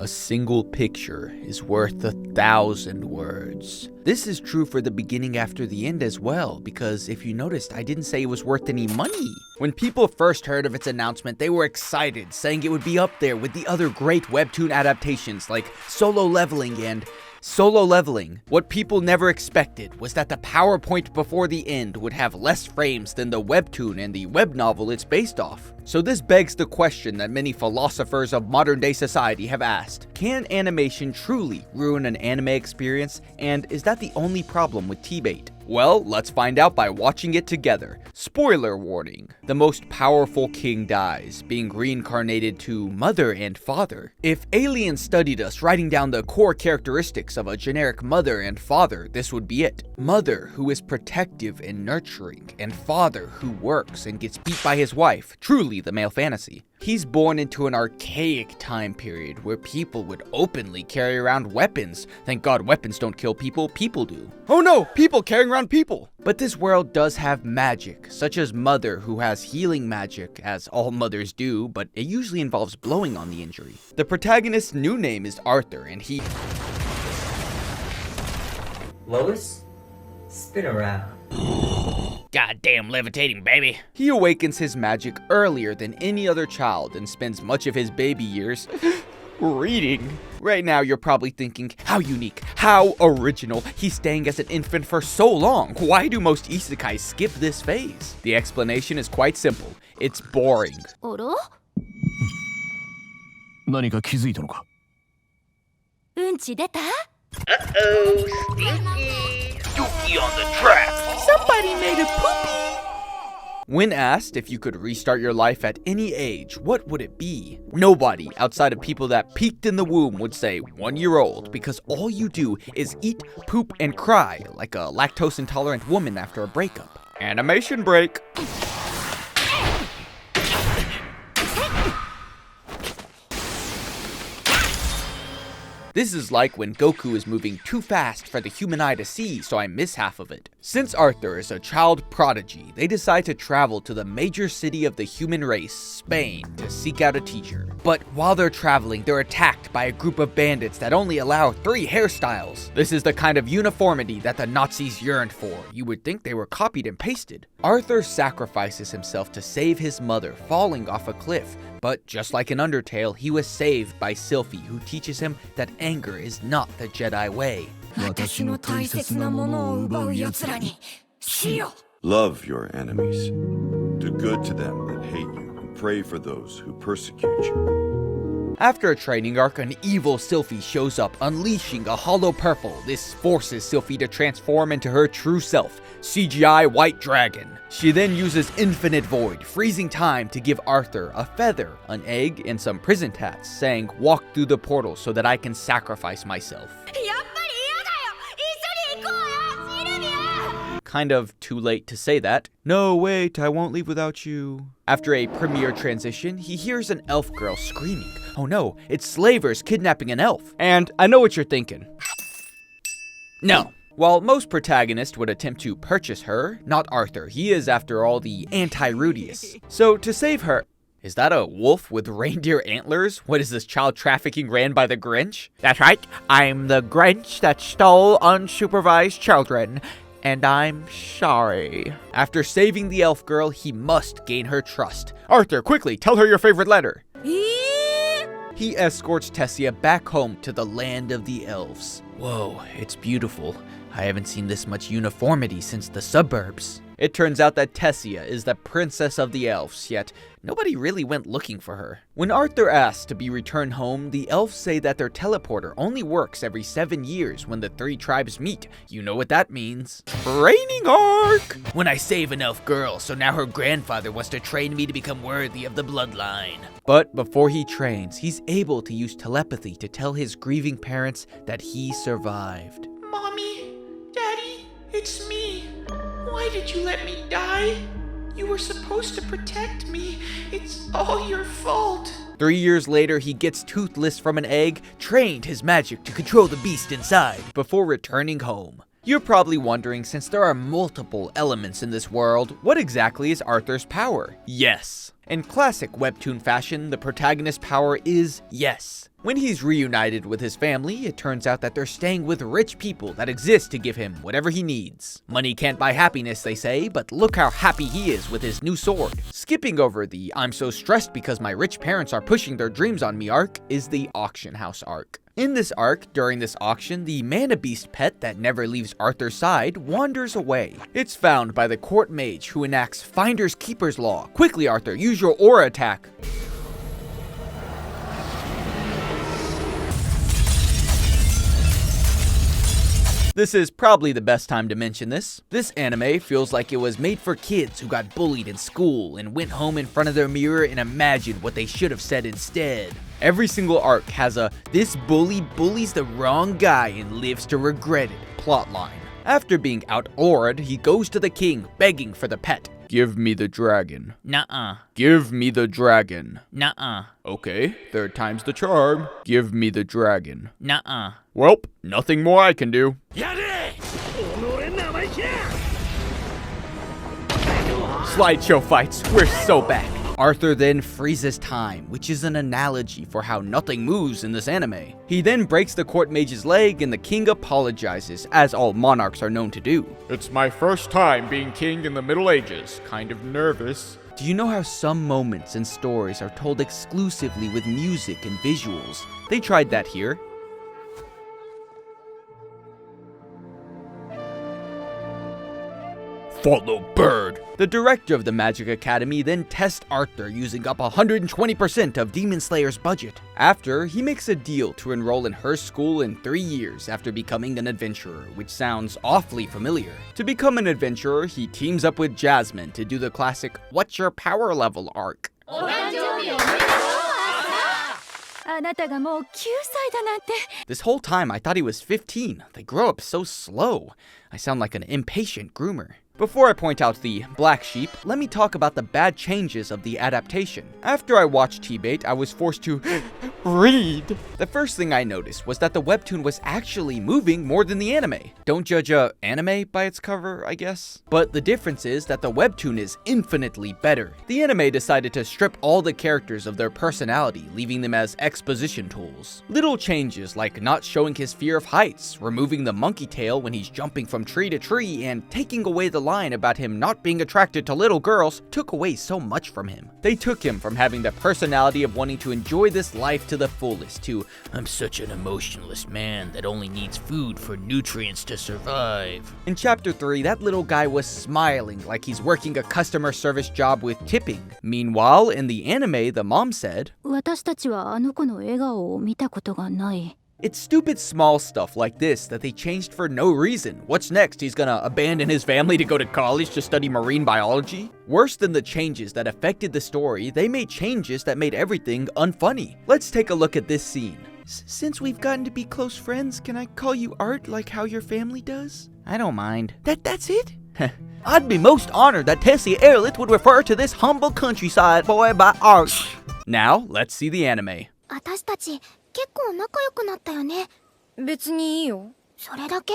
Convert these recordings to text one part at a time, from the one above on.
A single picture is worth 1,000 words. This is true for the beginning after the end as well, because if you noticed, I didn't say it was worth any money. When people first heard of its announcement, they were excited, saying it would be up there with the other great webtoon adaptations like Solo Leveling and Solo Leveling. What people never expected was that the PowerPoint before the end would have less frames than the webtoon and the web novel it's based off. So this begs the question that many philosophers of modern day society have asked. Can animation truly ruin an anime experience, and is that the only problem with Tbate? Well, let's find out by watching it together. Spoiler warning. The most powerful king dies, being reincarnated to mother and father. If aliens studied us writing down the core characteristics of a generic mother and father, this would be it. Mother who is protective and nurturing, and father who works and gets beat by his wife. Truly the male fantasy. He's born into an archaic time period where people would openly carry around weapons. Thank God weapons don't kill people, people do. Oh no, people carrying around people! But this world does have magic, such as Mother who has healing magic, as all mothers do, but it usually involves blowing on the injury. The protagonist's new name is Arthur, and he... Lois, spin around. Goddamn levitating, baby. He awakens his magic earlier than any other child and spends much of his baby years reading. Right now, you're probably thinking, how unique, how original. He's staying as an infant for so long. Why do most isekais skip this phase? The explanation is quite simple. It's boring. 何か気づいたのか? うんち出た? Uh-oh, stinky. Dookie on the trap. Somebody made a poopy. When asked if you could restart your life at any age, what would it be? Nobody outside of people that peaked in the womb would say 1 year old, because all you do is eat, poop, and cry like a lactose intolerant woman after a breakup. Animation break. This is like when Goku is moving too fast for the human eye to see, so I miss half of it. Since Arthur is a child prodigy, they decide to travel to the major city of the human race, Spain, to seek out a teacher. But while they're traveling, they're attacked by a group of bandits that only allow 3 hairstyles. This is the kind of uniformity that the Nazis yearned for. You would think they were copied and pasted. Arthur sacrifices himself to save his mother, falling off a cliff. But just like in Undertale, he was saved by Sylphie, who teaches him that anger is not the Jedi way. Love your enemies. Do good to them that hate you, and pray for those who persecute you. After a training arc, an evil Sylphie shows up, unleashing a hollow purple. This forces Sylphie to transform into her true self, CGI White Dragon. She then uses Infinite Void, freezing time, to give Arthur a feather, an egg, and some prison tats, saying, "Walk through the portal so that I can sacrifice myself." Kind of too late to say that. No, wait, I won't leave without you. After a premiere transition, he hears an elf girl screaming. Oh no, it's slavers kidnapping an elf. And I know what you're thinking. No. While most protagonists would attempt to purchase her, not Arthur. He is, after all, the anti-Rudius. So to save her... Is that a wolf with reindeer antlers? What is this, child trafficking ran by the Grinch? That's right, I'm the Grinch that stole unsupervised children. And I'm sorry. After saving the elf girl, he must gain her trust. Arthur, quickly, tell her your favorite letter. He escorts Tessia back home to the land of the elves. Whoa, it's beautiful. I haven't seen this much uniformity since the suburbs. It turns out that Tessia is the princess of the elves, yet nobody really went looking for her. When Arthur asks to be returned home, the elves say that their teleporter only works every 7 years when the 3 tribes meet. You know what that means. Training arc! When I save an elf girl, so now her grandfather wants to train me to become worthy of the bloodline. But before he trains, he's able to use telepathy to tell his grieving parents that he survived. Mommy, Daddy, it's me. Why did you let me die? You were supposed to protect me. It's all your fault. 3 years later, he gets toothless from an egg, trained his magic to control the beast inside, before returning home. You're probably wondering, since there are multiple elements in this world, what exactly is Arthur's power? Yes, In classic webtoon fashion, the protagonist's power is yes. When he's reunited with his family, it turns out that they're staying with rich people that exist to give him whatever he needs. Money can't buy happiness, they say, but look how happy he is with his new sword. Skipping over the I'm so stressed because my rich parents are pushing their dreams on me arc is the auction house arc. In this arc, during this auction, the mana beast pet that never leaves Arthur's side wanders away. It's found by the court mage who enacts Finder's Keeper's Law. Quickly, Arthur, use your aura attack. This is probably the best time to mention this. This anime feels like it was made for kids who got bullied in school and went home in front of their mirror and imagined what they should have said instead. Every single arc has a "this bully bullies the wrong guy and lives to regret it" plotline. After being out-auraed, he goes to the king begging for the pet. Give me the dragon. Nuh-uh. Give me the dragon. Nuh-uh. Okay, third time's the charm. Give me the dragon. Nuh-uh. Welp, nothing more I can do. Slideshow fights, we're so back. Arthur then freezes time, which is an analogy for how nothing moves in this anime. He then breaks the court mage's leg and the king apologizes, as all monarchs are known to do. It's my first time being king in the Middle Ages. Kind of nervous. Do you know how some moments and stories are told exclusively with music and visuals? They tried that here. Follow bird. The director of the Magic Academy then tests Arthur using up 120% of Demon Slayer's budget. After, he makes a deal to enroll in her school in 3 years after becoming an adventurer, which sounds awfully familiar. To become an adventurer, he teams up with Jasmine to do the classic "What's your power level" arc. This whole time I thought he was 15. They grow up so slow. I sound like an impatient groomer. Before I point out the black sheep, let me talk about the bad changes of the adaptation. After I watched Tbate, I was forced to read. The first thing I noticed was that the webtoon was actually moving more than the anime. Don't judge a anime by its cover, I guess. But the difference is that the webtoon is infinitely better. The anime decided to strip all the characters of their personality, leaving them as exposition tools. Little changes like not showing his fear of heights, removing the monkey tail when he's jumping from tree to tree, and taking away the line about him not being attracted to little girls took away so much from him. They took him from having the personality of wanting to enjoy this life to the fullest to, "I'm such an emotionless man that only needs food for nutrients to survive." In chapter 3, that little guy was smiling like he's working a customer service job with tipping. Meanwhile, in the anime, the mom said, "It's stupid small stuff like this that they changed for no reason. What's next? He's gonna abandon his family to go to college to study marine biology?" Worse than the changes that affected the story, they made changes that made everything unfunny. Let's take a look at this scene. "Since we've gotten to be close friends, can I call you Art like how your family does?" "I don't mind." That's it? "I'd be most honored that Tessie Erlich would refer to this humble countryside boy by Art." Now, let's see the anime. 結構仲良くなったよね。別にいいよ。それだけ？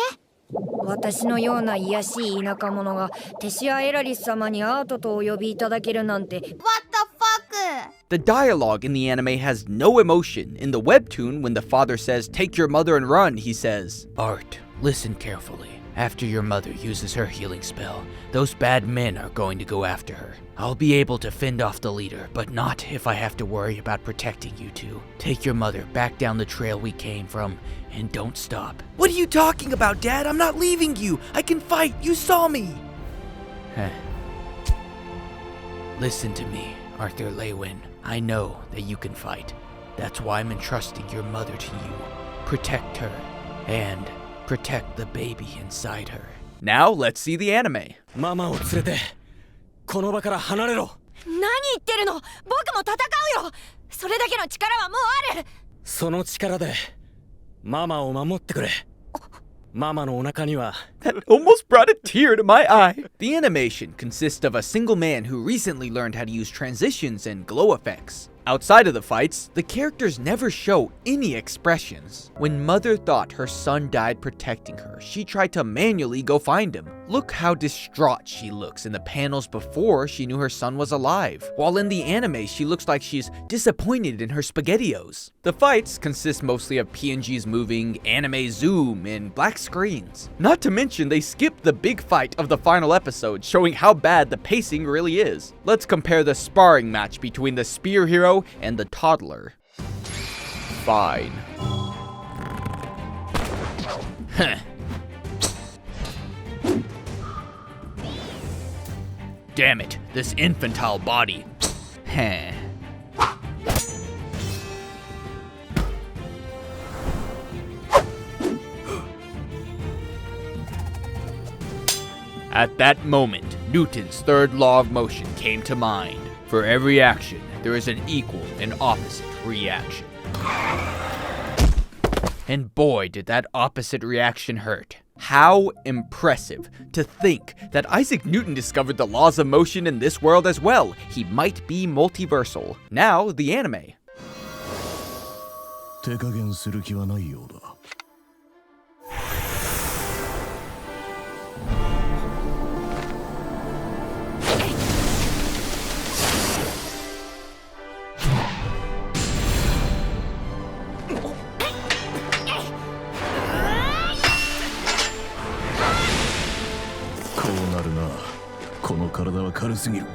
私のような卑しい田舎者がテシア・エラリス様にアートとお呼びいただけるなんて。What the fuck? The dialogue in the anime has no emotion. In the webtoon, when the father says, "Take your mother and run," he says, "Art, listen carefully. After your mother uses her healing spell, those bad men are going to go after her. I'll be able to fend off the leader, but not if I have to worry about protecting you two. Take your mother back down the trail we came from, and don't stop." "What are you talking about, Dad? I'm not leaving you. I can fight. You saw me." Listen to me, Arthur Lewin. I know that you can fight. That's why I'm entrusting your mother to you. Protect her, and protect the baby inside her. Now, let's see the anime. ママを連れてこの場から離れろ。何言ってるの？僕も戦うよ。それだけの力はもうある。その力でママを守ってくれ。ママのお腹には。 That almost brought a tear to my eye. The animation consists of a single man who recently learned how to use transitions and glow effects. Outside of the fights, the characters never show any expressions. When Mother thought her son died protecting her, she tried to manually go find him. Look how distraught she looks in the panels before she knew her son was alive, while in the anime she looks like she's disappointed in her SpaghettiOs. The fights consist mostly of PNGs moving, anime zoom, and black screens. Not to mention they skip the big fight of the final episode, showing how bad the pacing really is. Let's compare the sparring match between the spear hero and the toddler. Fine. Huh. Damn it, this infantile body. Heh. At that moment, Newton's third law of motion came to mind. For every action, there is an equal and opposite reaction. And boy, did that opposite reaction hurt. How impressive to think that Isaac Newton discovered the laws of motion in this world as well. He might be multiversal. Now, the anime. 手加減する気はないようだ。こうなるな。この体は軽すぎる。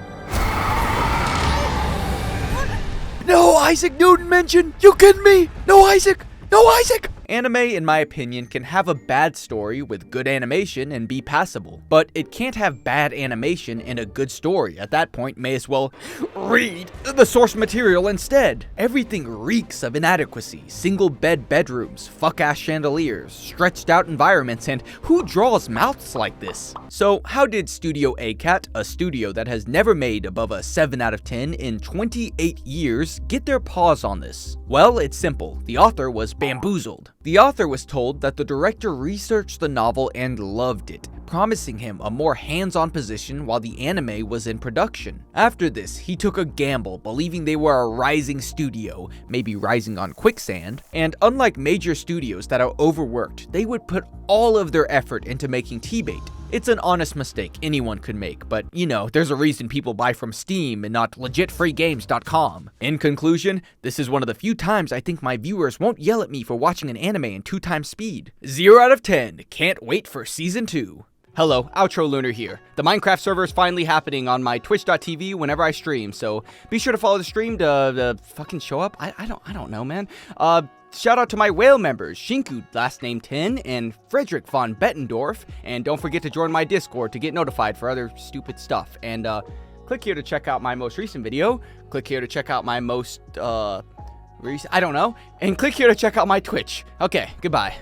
No Isaac Newton mention! You kidding me? No Isaac! No Isaac! Anime, in my opinion, can have a bad story with good animation and be passable. But it can't have bad animation and a good story. At that point, may as well read the source material instead. Everything reeks of inadequacy. Single bed bedrooms, fuck-ass chandeliers, stretched out environments, and who draws mouths like this? So how did Studio ACAT, a studio that has never made above a 7 out of 10 in 28 years, get their paws on this? Well, it's simple. The author was bamboozled. The author was told that the director researched the novel and loved it, promising him a more hands-on position while the anime was in production. After this, he took a gamble, believing they were a rising studio, maybe rising on quicksand, and unlike major studios that are overworked, they would put all of their effort into making Tbate. It's an honest mistake anyone could make, but you know, there's a reason people buy from Steam and not legitfreegames.com. In conclusion, this is one of the few times I think my viewers won't yell at me for watching an anime in 2 times speed. 0 out of 10, can't wait for Season 2. Hello, Outro Lunar here. The Minecraft server is finally happening on my twitch.tv whenever I stream, so be sure to follow the stream to fucking show up. I don't know, man. Shout out to my whale members, Shinku, last name 10, and Frederick von Bettendorf, and don't forget to join my Discord to get notified for other stupid stuff. And click here to check out my most recent video, click here to check out my most, I don't know, and click here to check out my Twitch. Okay, goodbye.